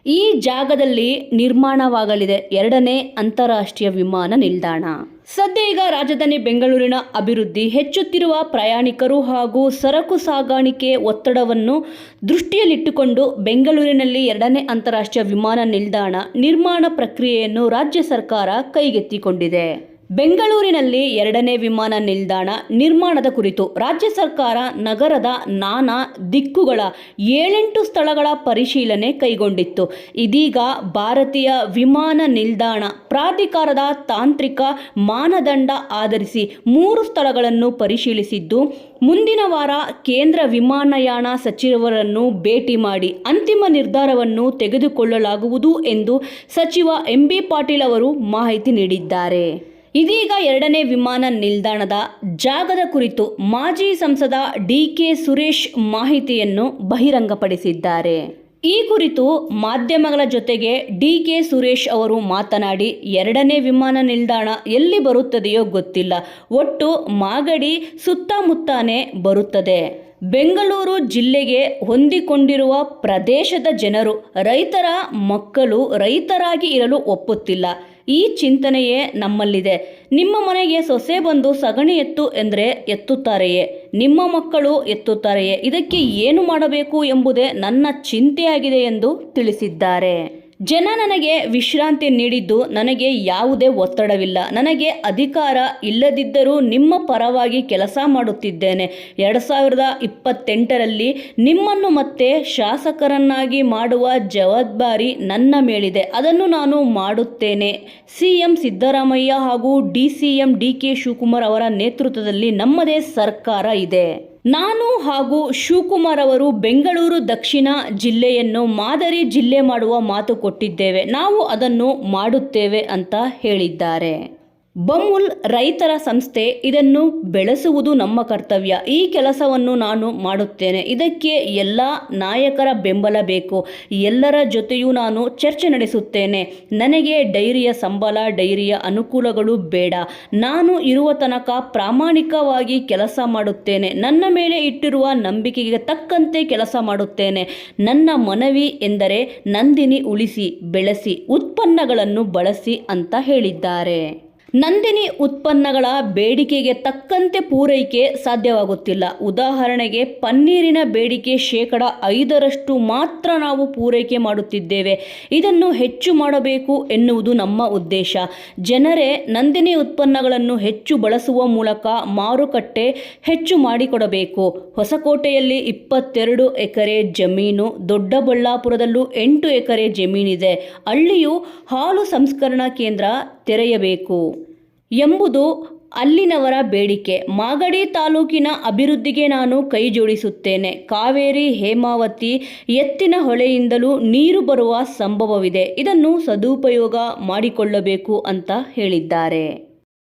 ಈ ಜಾಗದಲ್ಲಿ ನಿರ್ಮಾಣವಾಗಲಿದೆ 2ನೇ ಅಂತಾರಾಷ್ಟ್ರೀಯ ವಿಮಾನ ನಿಲ್ದಾಣ. ಸದ್ಯ ಈಗ ರಾಜಧಾನಿ ಬೆಂಗಳೂರಿನ ಅಭಿವೃದ್ಧಿ, ಹೆಚ್ಚುತ್ತಿರುವ ಪ್ರಯಾಣಿಕರು ಹಾಗೂ ಸರಕು ಸಾಗಾಣಿಕೆ ಒತ್ತಡವನ್ನು ದೃಷ್ಟಿಯಲ್ಲಿಟ್ಟುಕೊಂಡು ಬೆಂಗಳೂರಿನಲ್ಲಿ 2ನೇ ಅಂತಾರಾಷ್ಟ್ರೀಯ ವಿಮಾನ ನಿಲ್ದಾಣ ನಿರ್ಮಾಣ ಪ್ರಕ್ರಿಯೆಯನ್ನು ರಾಜ್ಯ ಸರ್ಕಾರ ಕೈಗೆತ್ತಿಕೊಂಡಿದೆ. ಬೆಂಗಳೂರಿನಲ್ಲಿ 2ನೇ ವಿಮಾನ ನಿಲ್ದಾಣ ನಿರ್ಮಾಣದ ಕುರಿತು ರಾಜ್ಯ ಸರ್ಕಾರ ನಗರದ ನಾನಾ ದಿಕ್ಕುಗಳ 7-8 ಸ್ಥಳಗಳ ಪರಿಶೀಲನೆ ಕೈಗೊಂಡಿತ್ತು. ಇದೀಗ ಭಾರತೀಯ ವಿಮಾನ ನಿಲ್ದಾಣ ಪ್ರಾಧಿಕಾರದ ತಾಂತ್ರಿಕ ಮಾನದಂಡ ಆಧರಿಸಿ 3 ಸ್ಥಳಗಳನ್ನು ಪರಿಶೀಲಿಸಿದ್ದು, ಮುಂದಿನ ವಾರ ಕೇಂದ್ರ ವಿಮಾನಯಾನ ಸಚಿವರನ್ನು ಭೇಟಿ ಮಾಡಿ ಅಂತಿಮ ನಿರ್ಧಾರವನ್ನು ತೆಗೆದುಕೊಳ್ಳಲಾಗುವುದು ಎಂದು ಸಚಿವ ಎಂ.ಬಿ. ಪಾಟೀಲ್ ಅವರು ಮಾಹಿತಿ ನೀಡಿದ್ದಾರೆ. ಇದೀಗ 2ನೇ ವಿಮಾನ ನಿಲ್ದಾಣದ ಜಾಗದ ಕುರಿತು ಮಾಜಿ ಸಂಸದ ಡಿ.ಕೆ. ಸುರೇಶ್ ಮಾಹಿತಿಯನ್ನು ಬಹಿರಂಗಪಡಿಸಿದ್ದಾರೆ. ಈ ಕುರಿತು ಮಾಧ್ಯಮಗಳ ಜೊತೆಗೆ ಡಿ.ಕೆ. ಸುರೇಶ್ ಅವರು ಮಾತನಾಡಿ, 2ನೇ ವಿಮಾನ ನಿಲ್ದಾಣ ಎಲ್ಲಿ ಬರುತ್ತದೆಯೋ ಗೊತ್ತಿಲ್ಲ, ಒಟ್ಟು ಮಾಗಡಿ ಸುತ್ತಮುತ್ತಾನೇ ಬರುತ್ತದೆ. ಬೆಂಗಳೂರು ಜಿಲ್ಲೆಗೆ ಹೊಂದಿಕೊಂಡಿರುವ ಪ್ರದೇಶದ ಜನರು, ರೈತರ ಮಕ್ಕಳು ರೈತರಾಗಿ ಇರಲು ಒಪ್ಪುತ್ತಿಲ್ಲ. ಈ ಚಿಂತನೆಯೇ ನಮ್ಮಲ್ಲಿದೆ. ನಿಮ್ಮ ಮನೆಗೆ ಸೊಸೆ ಬಂದು ಸಗಣಿ ಎತ್ತು ಎಂದರೆ ಎತ್ತುತ್ತಾರೆಯೇ? ನಿಮ್ಮ ಮಕ್ಕಳು ಎತ್ತುತ್ತಾರೆಯೇ? ಇದಕ್ಕೆ ಏನು ಮಾಡಬೇಕು ಎಂಬುದೇ ನನ್ನ ಚಿಂತೆಯಾಗಿದೆ ಎಂದು ತಿಳಿಸಿದ್ದಾರೆ. ಜನ ನನಗೆ ವಿಶ್ರಾಂತಿ ನೀಡಿದ್ದು ನನಗೆ ಯಾವುದೇ ಒತ್ತಡವಿಲ್ಲ. ನನಗೆ ಅಧಿಕಾರ ಇಲ್ಲದಿದ್ದರೂ ನಿಮ್ಮ ಪರವಾಗಿ ಕೆಲಸ ಮಾಡುತ್ತಿದ್ದೇನೆ. 2028ರಲ್ಲಿ ನಿಮ್ಮನ್ನು ಮತ್ತೆ ಶಾಸಕರನ್ನಾಗಿ ಮಾಡುವ ಜವಾಬ್ದಾರಿ ನನ್ನ ಮೇಲಿದೆ. ಅದನ್ನು ನಾನು ಮಾಡುತ್ತೇನೆ. ಸಿಎಂ ಸಿದ್ದರಾಮಯ್ಯ ಹಾಗೂ ಡಿಸಿಎಂ ಡಿ.ಕೆ. ಶಿವಕುಮಾರ್ ಅವರ ನೇತೃತ್ವದಲ್ಲಿ ನಮ್ಮದೇ ಸರ್ಕಾರ ಇದೆ. ನಾನು ಹಾಗೂ ಶಿವಕುಮಾರ್ ಅವರು ಬೆಂಗಳೂರು ದಕ್ಷಿಣ ಜಿಲ್ಲೆಯನ್ನು ಮಾದರಿ ಜಿಲ್ಲೆ ಮಾಡುವ ಮಾತು ಕೊಟ್ಟಿದ್ದೇವೆ. ನಾವು ಅದನ್ನು ಮಾಡುತ್ತೇವೆ ಅಂತ ಹೇಳಿದ್ದಾರೆ. ಬಮೂಲ್ ರೈತರ ಸಂಸ್ಥೆ, ಇದನ್ನು ಬೆಳೆಸುವುದು ನಮ್ಮ ಕರ್ತವ್ಯ. ಈ ಕೆಲಸವನ್ನು ನಾನು ಮಾಡುತ್ತೇನೆ. ಇದಕ್ಕೆ ಎಲ್ಲ ನಾಯಕರ ಬೆಂಬಲ ಬೇಕು. ಎಲ್ಲರ ಜೊತೆಯೂ ನಾನು ಚರ್ಚೆ ನಡೆಸುತ್ತೇನೆ. ನನಗೆ ಡೈರಿಯ ಸಂಬಳ, ಡೈರಿಯ ಅನುಕೂಲಗಳು ಬೇಡ. ನಾನು ಇರುವ ತನಕ ಪ್ರಾಮಾಣಿಕವಾಗಿ ಕೆಲಸ ಮಾಡುತ್ತೇನೆ. ನನ್ನ ಮೇಲೆ ಇಟ್ಟಿರುವ ನಂಬಿಕೆಗೆ ತಕ್ಕಂತೆ ಕೆಲಸ ಮಾಡುತ್ತೇನೆ. ನನ್ನ ಮನವಿ ಎಂದರೆ ನಂದಿನಿ ಉಳಿಸಿ, ಬೆಳೆಸಿ, ಉತ್ಪನ್ನಗಳನ್ನು ಬಳಸಿ ಅಂತ ಹೇಳಿದ್ದಾರೆ. ನಂದಿನಿ ಉತ್ಪನ್ನಗಳ ಬೇಡಿಕೆಗೆ ತಕ್ಕಂತೆ ಪೂರೈಕೆ ಸಾಧ್ಯವಾಗುತ್ತಿಲ್ಲ. ಉದಾಹರಣೆಗೆ ಪನ್ನೀರಿನ ಬೇಡಿಕೆ 5% ಮಾತ್ರ ನಾವು ಪೂರೈಕೆ ಮಾಡುತ್ತಿದ್ದೇವೆ. ಇದನ್ನು ಹೆಚ್ಚು ಮಾಡಬೇಕು ಎನ್ನುವುದು ನಮ್ಮ ಉದ್ದೇಶ. ಜನರೇ ನಂದಿನಿ ಉತ್ಪನ್ನಗಳನ್ನು ಹೆಚ್ಚು ಬಳಸುವ ಮೂಲಕ ಮಾರುಕಟ್ಟೆ ಹೆಚ್ಚು ಮಾಡಿಕೊಡಬೇಕು. ಹೊಸಕೋಟೆಯಲ್ಲಿ 22 ಎಕರೆ ಜಮೀನು, ದೊಡ್ಡಬಳ್ಳಾಪುರದಲ್ಲೂ 8 ಎಕರೆ ಜಮೀನಿದೆ. ಅಲ್ಲಿಯೂ ಹಾಲು ಸಂಸ್ಕರಣಾ ಕೇಂದ್ರ ತೆರೆಯಬೇಕು ಎಂಬುದು ಅಲ್ಲಿನವರ ಬೇಡಿಕೆ. ಮಾಗಡಿ ತಾಲೂಕಿನ ಅಭಿವೃದ್ಧಿಗೆ ನಾನು ಕೈ ಜೋಡಿಸುತ್ತೇನೆ. ಕಾವೇರಿ, ಹೇಮಾವತಿ, ಎತ್ತಿನ ಹೊಳೆಯಿಂದಲೂ ನೀರು ಬರುವ ಸಂಭವವಿದೆ. ಇದನ್ನು ಸದುಪಯೋಗ ಮಾಡಿಕೊಳ್ಳಬೇಕು ಅಂತ ಹೇಳಿದ್ದಾರೆ.